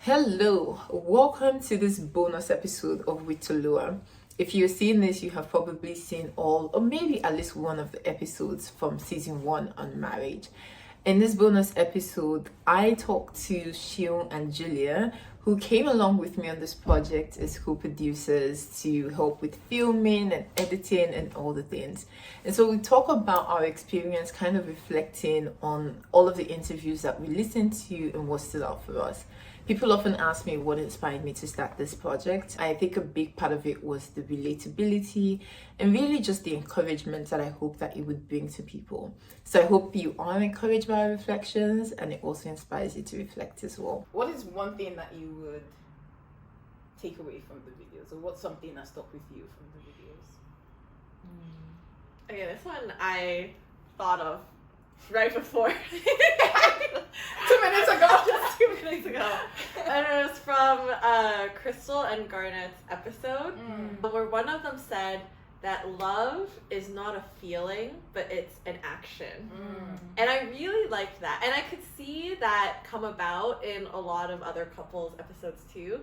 Hello, welcome to this bonus episode of WithToluwa. If you're seeing this, you have probably seen all or maybe at least one of the episodes from season 1 on marriage. In this bonus episode, I talked to Seun and Julia, who came along with me on this project as co-producers to help with filming and editing and all the things. And so we talk about our experience, kind of reflecting on all of the interviews that we listened to and what stood out for us. People often ask me what inspired me to start this project. I think a big part of it was the relatability and really just the encouragement that I hope that it would bring to people. So I hope you are encouraged by our reflections and it also inspires you to reflect as well. What is one thing that you would take away from the videos, or what's something that stuck with you from the videos? Okay, this one I thought of right before 2 minutes ago. Just 2 minutes ago. And it was from Crystal and Garnet's episode where one of them said that love is not a feeling, but it's an action. And I really liked that. And I could see that come about in a lot of other couples episodes too,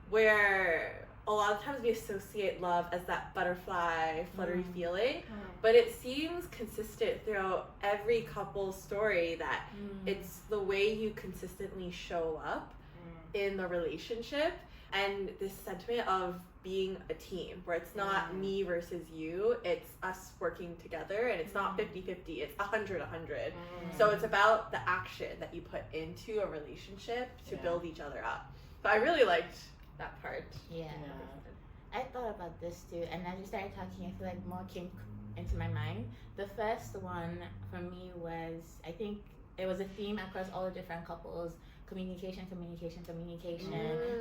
where a lot of times we associate love as that butterfly, fluttery feeling, but it seems consistent throughout every couple's story that it's the way you consistently show up in the relationship, and this sentiment of being a team where it's not me versus you, it's us working together, and it's not 50-50, it's 100-100. So it's about the action that you put into a relationship to build each other up. So I really liked that part. Yeah. I thought about this too, and as you started talking, I feel like more came into my mind. The first one for me was, I think it was a theme across all the different couples: communication.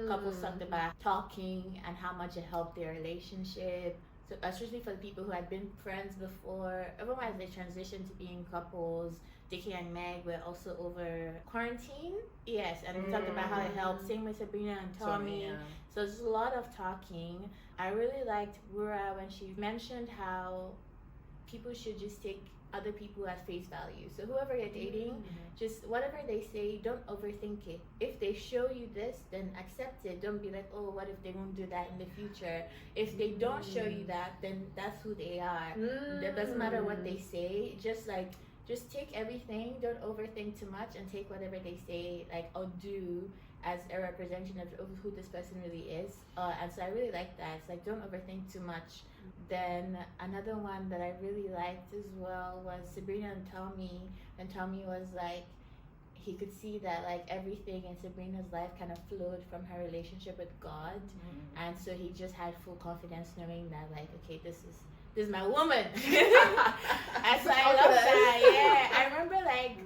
Couples talked about talking and how much it helped their relationship. So especially for the people who had been friends before, everyone as they transitioned to being couples. Dickie and Meg were also over quarantine. Yes, and we talked about how it helped. Same with Sabrina and Tommy. So there's a lot of talking. I really liked Rura when she mentioned how people should just take other people at face value. So whoever you're dating, just whatever they say, don't overthink it. If they show you this, then accept it. Don't be like, oh, what if they won't do that in the future? If they don't show you that, then that's who they are. It doesn't matter what they say. Just take everything, don't overthink too much, and take whatever they say, like, or do as a representation of who this person really is. And so I really like that. It's like, don't overthink too much. Then another one that I really liked as well was Sabrina and Tommy. And Tommy was like, he could see that like everything in Sabrina's life kind of flowed from her relationship with God. And so he just had full confidence knowing that like, okay, this is my woman. And so I love that. Yeah, I remember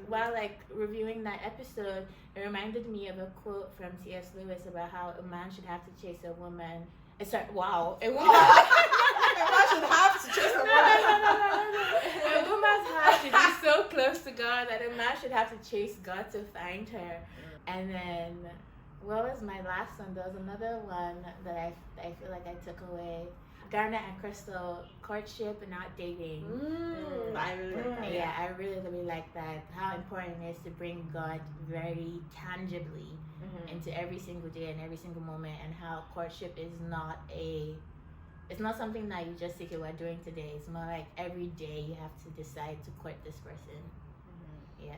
while reviewing that episode, it reminded me of a quote from C.S. Lewis about how a man should have to chase a woman. A woman. A man should have to chase a woman. A woman's heart should be so close to God that a man should have to chase God to find her. And then, what was my last one? There was another one that I feel like I took away. Garnet and Crystal, courtship and not dating. I really like that. Yeah, I really like that. How important it is to bring God very tangibly into every single day and every single moment, and how courtship is it's not something that you just say, okay, we're doing today. It's more like every day you have to decide to court this person. Yeah.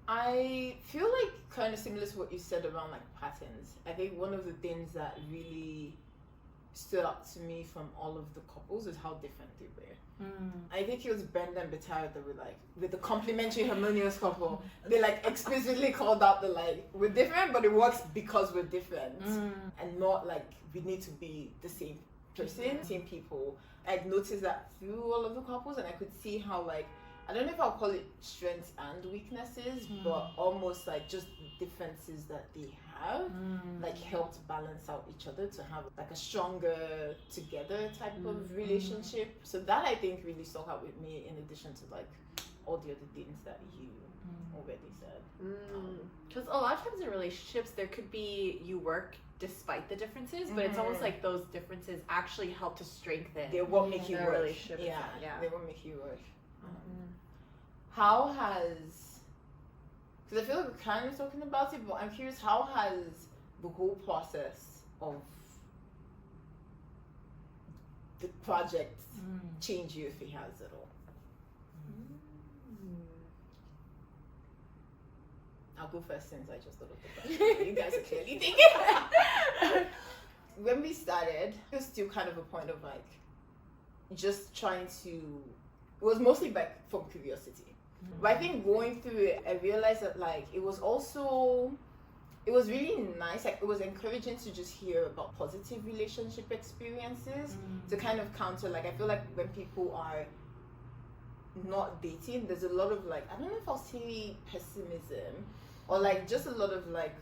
I feel like kind of similar to what you said around like patterns. I think one of the things that really stood out to me from all of the couples is how different they were. I think it was Brenda and Betara that were like, with the complementary harmonious couple, they like explicitly called out the like, we're different, but it works because we're different, and not like we need to be the same person, same people. I'd noticed that through all of the couples, and I could see how like, I don't know if I'll call it strengths and weaknesses, but almost like just differences that they have, like helped balance out each other to have like a stronger together type of relationship. So that I think really stuck out with me, in addition to like all the other things that you already said. Because a lot of times in relationships, there could be you work despite the differences, but it's almost like those differences actually help to strengthen. They won't make you work. Relationship. Yeah, they won't make you work. How has because I feel like we're kind of talking about it, but I'm curious, how has the whole process of the project change you, if it has at all? I'll go first since I just thought of the question. You guys are clearly thinking. When we started, it was still kind of a point of like just trying to. It was mostly back from curiosity, but I think going through it, I realized that like it was really nice. Like it was encouraging to just hear about positive relationship experiences to kind of counter. Like I feel like when people are not dating, there's a lot of like, I don't know if I'll say pessimism or like just a lot of like,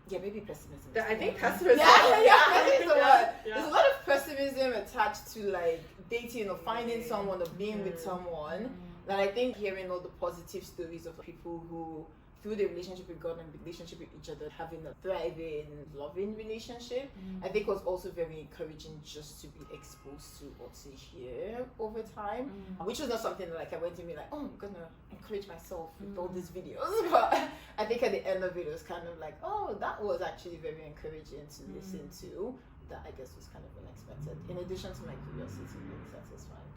yeah, maybe pessimism. I think pessimism. Yeah. There's a lot of pessimism attached to like dating or finding someone or being with someone. That I think hearing all the positive stories of people who, through their relationship with God and relationship with each other, having a thriving, loving relationship, I think was also very encouraging just to be exposed to or to hear over time, which was not something that like I went to me like, oh, I'm gonna encourage myself with all these videos, but I think at the end of it was kind of like, oh, that was actually very encouraging to listen to. That I guess was kind of unexpected, in addition to my curiosity being satisfied.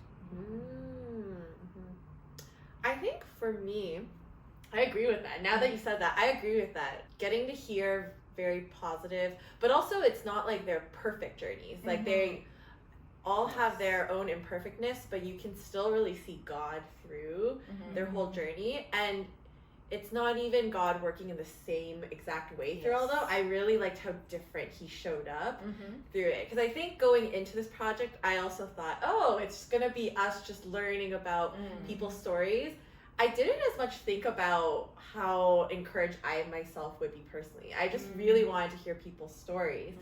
I think for me, I agree with that. Now that you said that, I agree with that. Getting to hear very positive, but also it's not like they're perfect journeys. Like they all have their own imperfectness, but you can still really see God through their whole journey. And it's not even God working in the same exact way through all of them. I really liked how different he showed up through it. Because I think going into this project, I also thought, oh, it's going to be us just learning about people's stories. I didn't as much think about how encouraged I myself would be personally. I just really wanted to hear people's stories.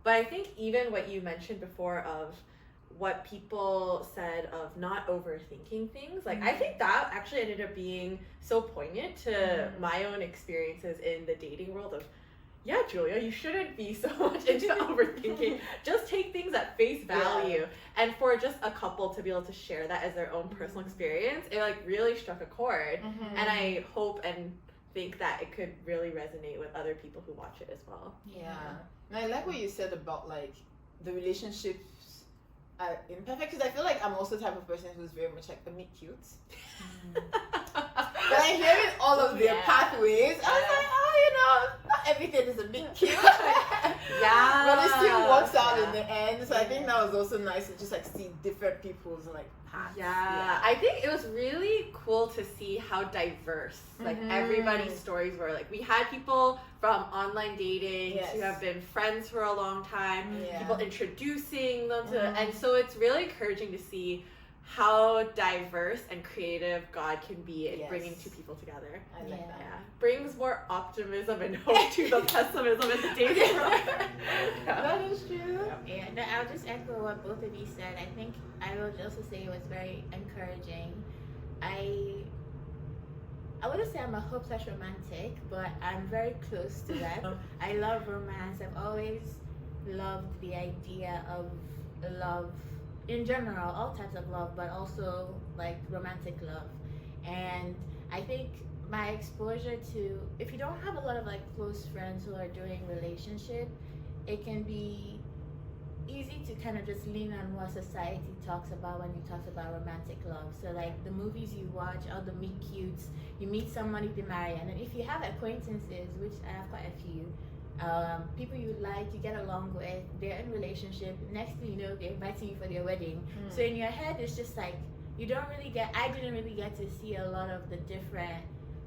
But I think even what you mentioned before of what people said of not overthinking things, like I think that actually ended up being so poignant to my own experiences in the dating world of, yeah, Julia, you shouldn't be so much into overthinking. Just take things at face value. And for just a couple to be able to share that as their own personal experience, it like really struck a chord. And I hope and think that it could really resonate with other people who watch it as well. Yeah. And I like what you said about like the relationships are imperfect, because I feel like I'm also the type of person who's very much like a meet cute. But I hear in all of their pathways, I was like, oh, not everything is a bit cute. But it still works out in the end. So I think that was also nice to just like see different people's like paths. I think it was really cool to see how diverse like everybody's stories were. Like we had people from online dating who have been friends for a long time, people introducing them to, and so it's really encouraging to see how diverse and creative God can be in bringing two people together. I like that. Yeah. Brings more optimism and hope to the pessimism in the dating world. That is true. Yeah, no, I'll just echo what both of you said. I think I will also say it was very encouraging. I wouldn't say I'm a hopeless romantic, but I'm very close to that. I love romance. I've always loved the idea of love in general, all types of love, but also like romantic love. And I think my exposure to, if you don't have a lot of like close friends who are doing relationship, it can be easy to kind of just lean on what society talks about when it talks about romantic love. So like the movies you watch, all the meet cutes, you meet somebody to marry, and then if you have acquaintances, which I have quite a few, people you like, you get along with, they're in relationship, next thing you know, they're inviting you for their wedding. So in your head, it's just like, I didn't really get to see a lot of the different,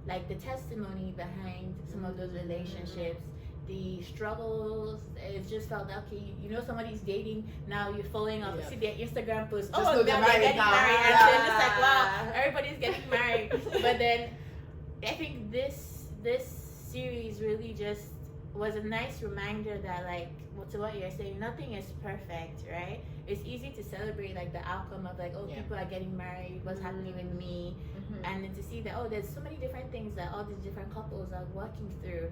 like the testimony behind some of those relationships, the struggles. It just felt okay, you know, somebody's dating, now you're following up, see their Instagram posts, they're getting married, and then just like, wow, everybody's getting married. But then I think this series really just was a nice reminder that, like, to what you're saying, nothing is perfect, right? It's easy to celebrate like the outcome of like, people are getting married, what's happening with me, and then to see that, there's so many different things that all these different couples are working through.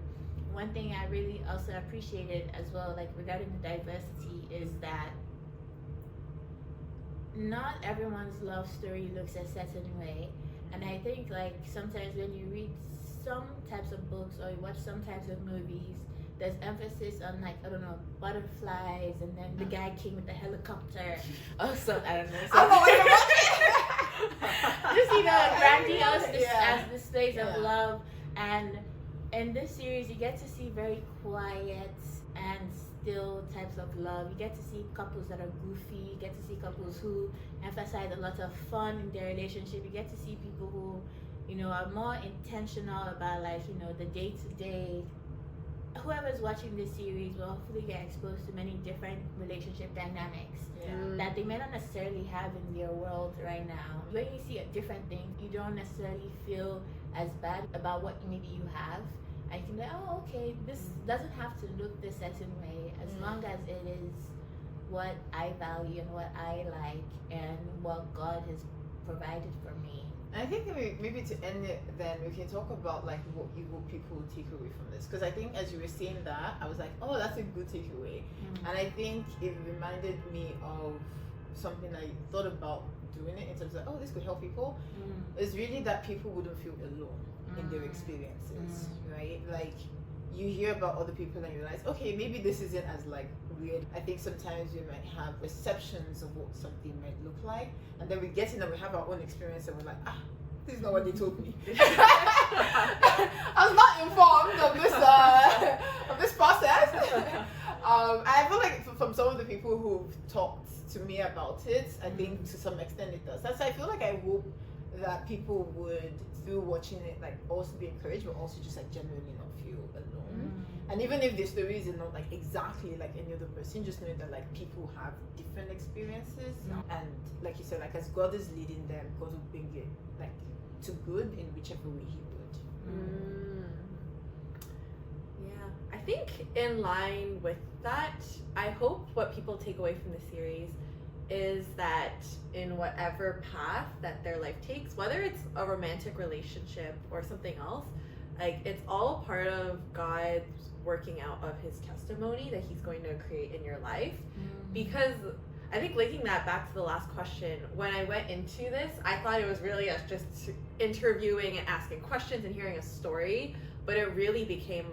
One thing I really also appreciated as well, like regarding the diversity, is that not everyone's love story looks a certain way, and I think like sometimes when you read some types of books or you watch some types of movies, there's emphasis on like, I don't know, butterflies, and then the guy came with the helicopter or something. I don't know. I don't know what you're watching. Just grandiose Yeah. as displays Yeah. of love. And in this series, you get to see very quiet and still types of love. You get to see couples that are goofy. You get to see couples who emphasize a lot of fun in their relationship. You get to see people who, are more intentional about like, the day-to-day. Whoever's watching this series will hopefully get exposed to many different relationship dynamics that they may not necessarily have in their world right now. When you see a different thing, you don't necessarily feel as bad about what maybe you have. And you can be like, oh, okay, this doesn't have to look this certain way, as long as it is what I value and what I like and what God has provided for me. I think maybe to end it, then we can talk about like what you hope people will take away from this. Because I think as you were saying that, I was like, oh, that's a good takeaway. And I think it reminded me of something I thought about doing it in terms of, oh, this could help people. It's really that people wouldn't feel alone in their experiences, right? Like you hear about other people and you realize, okay, maybe this isn't as like weird. I think sometimes we might have perceptions of what something might look like, and then we get in and we have our own experience and we're like, this is not what they told me. I was not informed of this process. I feel like from some of the people who've talked to me about it, I think to some extent it does. That's I feel like I hope that people would, through watching it, like also be encouraged, but also just like genuinely not feel alone. And even if their stories are not like exactly like any other person, just knowing that like people have different experiences, and like you said, like as God is leading them, God will bring it like to good in whichever way He would. Yeah, I think in line with that, I hope what people take away from the series is that in whatever path that their life takes, whether it's a romantic relationship or something else, like it's all part of God's working out of His testimony that He's going to create in your life. Because I think linking that back to the last question, when I went into this, I thought it was really just interviewing and asking questions and hearing a story, but it really became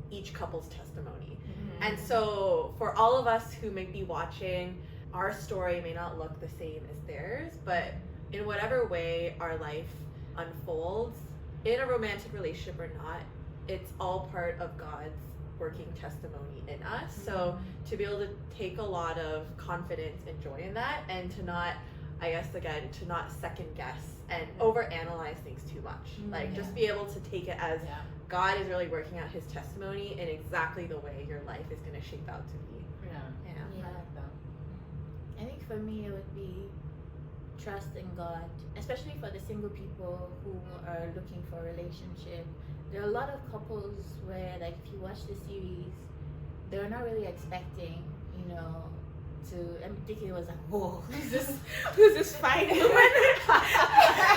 each couple's testimony. And so for all of us who may be watching, our story may not look the same as theirs, but in whatever way our life unfolds, in a romantic relationship or not, it's all part of God's working testimony in us. So to be able to take a lot of confidence and joy in that, and to not, I guess again, to not second guess and overanalyze things too much. Like just be able to take it as God is really working out His testimony in exactly the way your life is going to shape out to be. I think for me it would be trust in God, especially for the single people who are looking for a relationship. There are a lot of couples where, like, if you watch the series, they're not really expecting, I'm thinking it was like, whoa, who's this fine woman?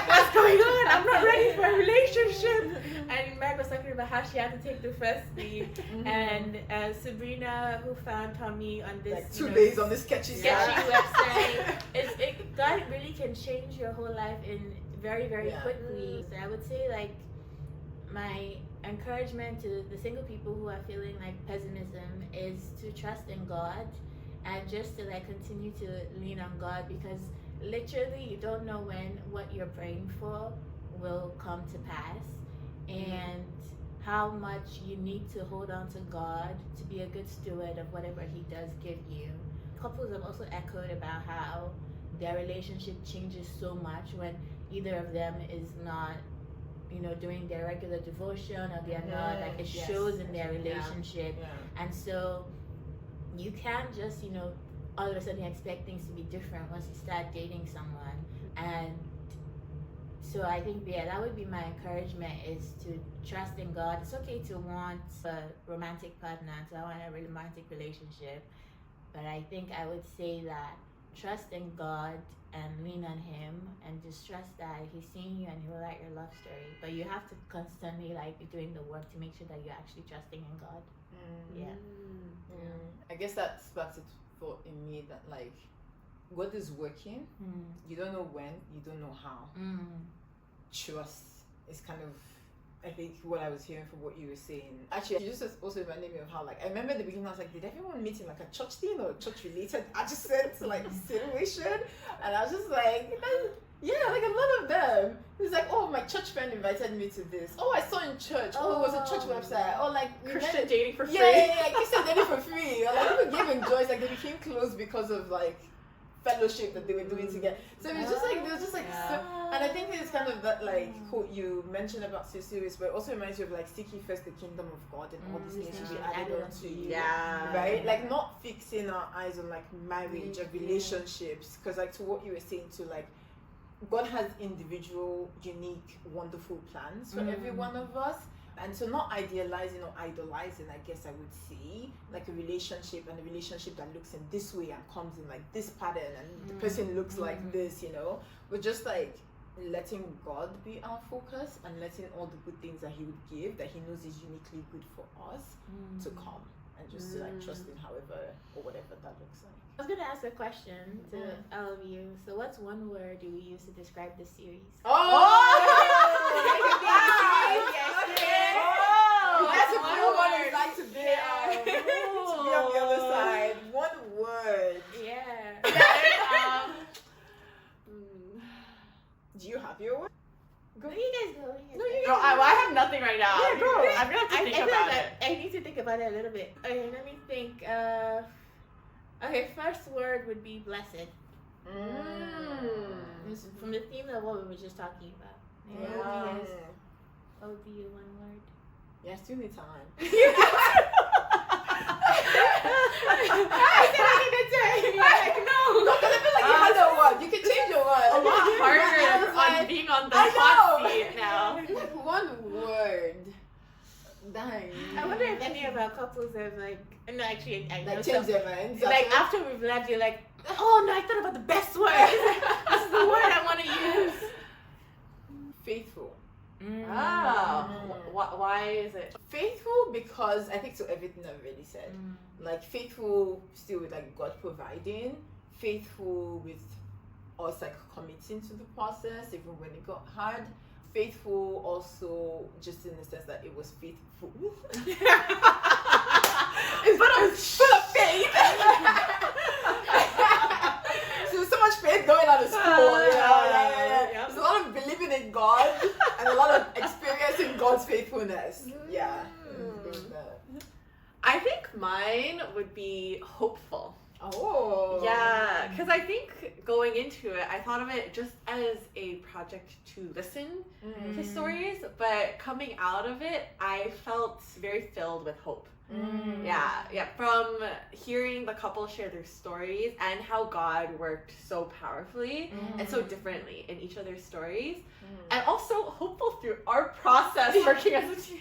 What's going on? I'm not ready for a relationship. And Meg was talking about how she had to take the first lead. And Sabrina, who found Tommy on this like 2 days on this sketchy website, God really can change your whole life in very, very quickly. So I would say, like, my encouragement to the single people who are feeling like pessimism is to trust in God, and just to like continue to lean on God, because literally you don't know when what you're praying for will come to pass, and how much you need to hold on to God to be a good steward of whatever He does give you. Couples have also echoed about how their relationship changes so much when either of them is not doing their regular devotion, or they're not, like, it shows in their relationship. And so you can't just all of a sudden expect things to be different once you start dating someone. And so I think that would be my encouragement, is to trust in God. It's okay to want a romantic partner, to want a romantic relationship, but I think I would say that trust in God and lean on Him, and just trust that He's seeing you and He will write your love story. But you have to constantly be doing the work to make sure that you're actually trusting in God. I guess that sparks a thought in me that, like, God is working. You don't know when, you don't know how. Trust is kind of, I think, what I was hearing from what you were saying. Actually, you just also reminded me of how, like, I remember at the beginning I was like, did everyone meet in like a church thing or church related adjacent like situation? And I was just like, yeah, like a lot of them. It's like, oh, my church friend invited me to this. Oh, I saw in church. Oh, it was a church website. Oh, like Christian dating for free. Yeah, Christian dating for free. Or like people gave enjoys, like they became close because of like fellowship that they were doing together. So it was just like, there was just like, so, and I think it's kind of that like quote you mentioned about your series, but it also reminds you of like seeking first the kingdom of God and all these things will be added on to you. Yeah. Right? Like not fixing our eyes on like marriage or relationships, because like to what you were saying to like, God has individual, unique, wonderful plans for every one of us. And so not idealizing or idolizing, I guess I would say, like a relationship, and a relationship that looks in this way and comes in like this pattern and the person looks like this, you know. But just like letting God be our focus and letting all the good things that he would give, that he knows is uniquely good for us, to come. And just to like trust in however or whatever that looks like. I was gonna ask a question to all of you. So, what's one word do we use to describe this series? That's a cool one. I'd like to be on the other side. One word. Yeah. Do you have your word? Go. You guys go. No, I have nothing right now. Yeah, go. I'm gonna have to think about it. I need to think about it a little bit. Okay, let me think. Okay, first word would be blessed. This is from the theme of what we were just talking about. Yeah. What would be your one word? Yeah, still need time. I said I needed time. Like, no, because I feel like you have a word. You can change your word. A lot harder on being on the hot seat now. One word. Dang. I wonder if any of our couples have like, no, actually, I know Like change some. their minds. Like after we've left, you're like, oh no, I thought about the best word. This is the word I want to use. Faithful. Why is it faithful? Because I think so everything I've already said. Like faithful still with like God providing, faithful with us like committing to the process even when it got hard, faithful also just in the sense that it was faithful. It's full of faith. So much faith going on in school. Yeah. There's a lot of believing in God and a lot of experiencing God's faithfulness. Yeah. I think mine would be hopeful. Oh. Yeah, because I think going into it, I thought of it just as a project to listen to stories, but coming out of it, I felt very filled with hope. Yeah. From hearing the couple share their stories and how God worked so powerfully and so differently in each other's stories, and also hopeful through our process working as a team.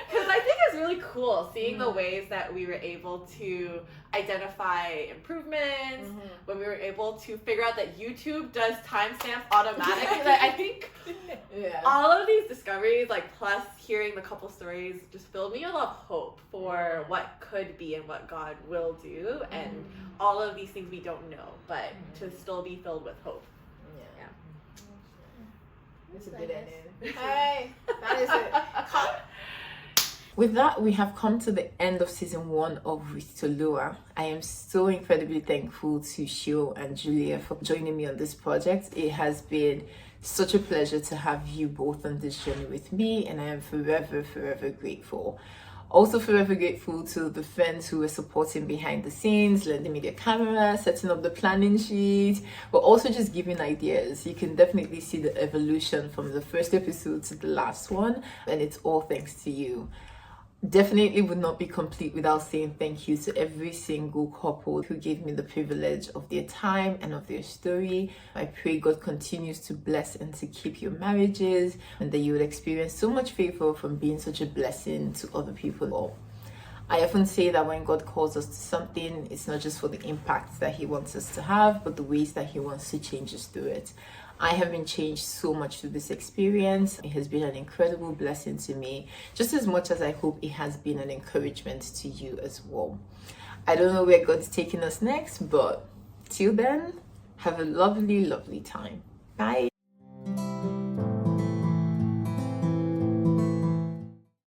Because I think it's really cool seeing the ways that we were able to identify improvements, when we were able to figure out that YouTube does timestamp automatically. Like, I think all of these discoveries, like plus hearing the couple stories, just filled me with a lot of hope for what could be and what God will do, and all of these things we don't know, but to still be filled with hope. Yeah. It's a good ending. Hey, that is it. With that, we have come to the end of season 1 of WithToluwa. I am so incredibly thankful to Seun and Julia for joining me on this project. It has been such a pleasure to have you both on this journey with me, and I am forever, forever grateful. Also forever grateful to the friends who were supporting behind the scenes, lending me their camera, setting up the planning sheet, but also just giving ideas. You can definitely see the evolution from the first episode to the last one, and it's all thanks to you. Definitely would not be complete without saying thank you to every single couple who gave me the privilege of their time and of their story. I pray God continues to bless and to keep your marriages, and that you would experience so much favor from being such a blessing to other people. I often say that when God calls us to something, it's not just for the impact that he wants us to have, but the ways that he wants to change us through it. I have been changed so much through this experience. It has been an incredible blessing to me, just as much as I hope it has been an encouragement to you as well. I don't know where God's taking us next, but till then, Have a lovely, lovely time. Bye.